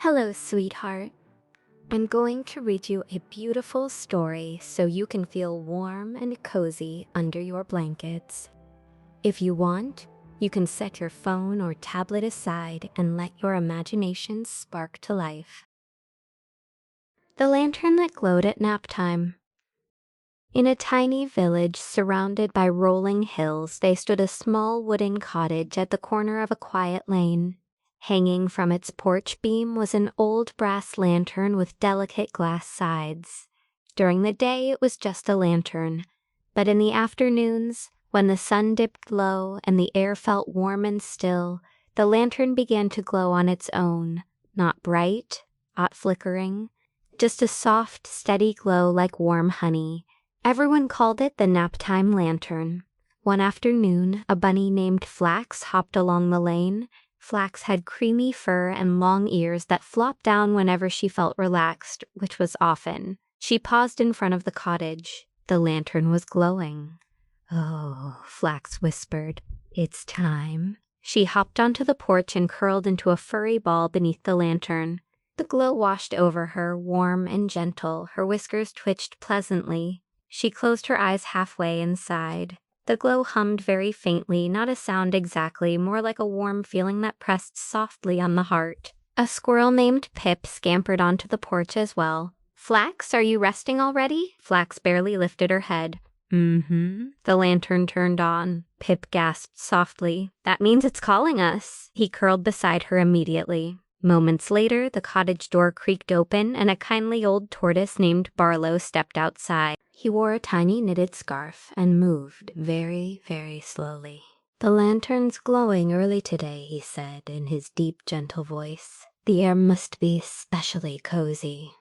Hello, sweetheart. I'm going to read you a beautiful story so you can feel warm and cozy under your blankets. If you want, you can set your phone or tablet aside and let your imagination spark to life. The lantern that glowed at naptime. In a tiny village surrounded by rolling hills, there stood a small wooden cottage at the corner of a quiet lane. Hanging from its porch beam was an old brass lantern with delicate glass sides. During the day it was just a lantern, but in the afternoons, when the sun dipped low and the air felt warm and still, the lantern began to glow on its own, not bright, not flickering, just a soft, steady glow like warm honey. Everyone called it the Naptime lantern. One afternoon, a bunny named Flax hopped along the lane. Flax had creamy fur and long ears that flopped down whenever she felt relaxed, which was often. She paused in front of the cottage. The lantern was glowing. "Oh," Flax whispered, "it's time." She hopped onto the porch and curled into a furry ball beneath the lantern. The glow washed over her, warm and gentle. Her whiskers twitched pleasantly. She closed her eyes halfway and sighed. The glow hummed very faintly, not a sound exactly, more like a warm feeling that pressed softly on the heart. A squirrel named Pip scampered onto the porch as well. "Flax, are you resting already?" Flax barely lifted her head. "Mm-hmm." The lantern turned on. Pip gasped softly. "That means it's calling us." He curled beside her immediately. Moments later, the cottage door creaked open and a kindly old tortoise named Barlow stepped outside. He wore a tiny knitted scarf and moved very, very slowly. "The lantern's glowing early today," he said in his deep, gentle voice. "The air must be especially cozy."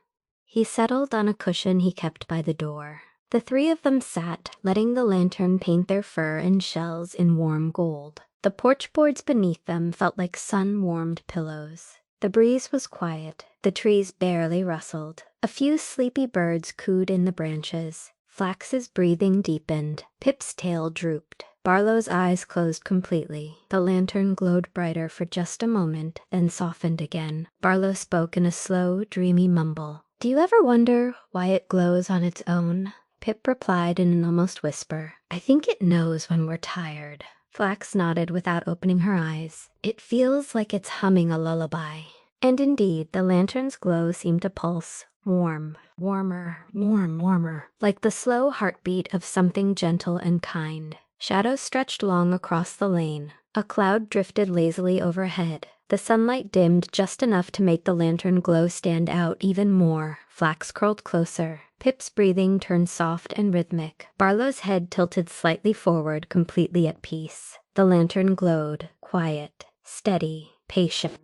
He settled on a cushion he kept by the door. The three of them sat, letting the lantern paint their fur and shells in warm gold. The porch boards beneath them felt like sun-warmed pillows. The breeze was quiet. The trees barely rustled. A few sleepy birds cooed in the branches. Flax's breathing deepened. Pip's tail drooped. Barlow's eyes closed completely. The lantern glowed brighter for just a moment, then softened again. Barlow spoke in a slow, dreamy mumble. "Do you ever wonder why it glows on its own?" Pip replied in an almost whisper. "I think it knows when we're tired." Flax nodded without opening her eyes. "It feels like it's humming a lullaby." And indeed, the lantern's glow seemed to pulse, warm, warmer, warmer, like the slow heartbeat of something gentle and kind. Shadows stretched long across the lane. A cloud drifted lazily overhead. The sunlight dimmed just enough to make the lantern glow stand out even more. Flax curled closer. Pip's breathing turned soft and rhythmic. Barlow's head tilted slightly forward, completely at peace. The lantern glowed, quiet, steady, patient.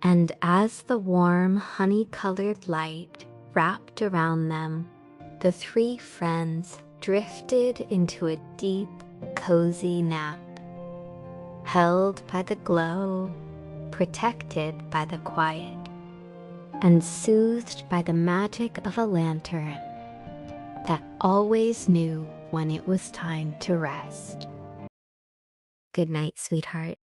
And as the warm, honey-colored light wrapped around them, the three friends drifted into a deep, cozy nap, held by the glow, protected by the quiet, and soothed by the magic of a lantern that always knew when it was time to rest. Good night, sweetheart.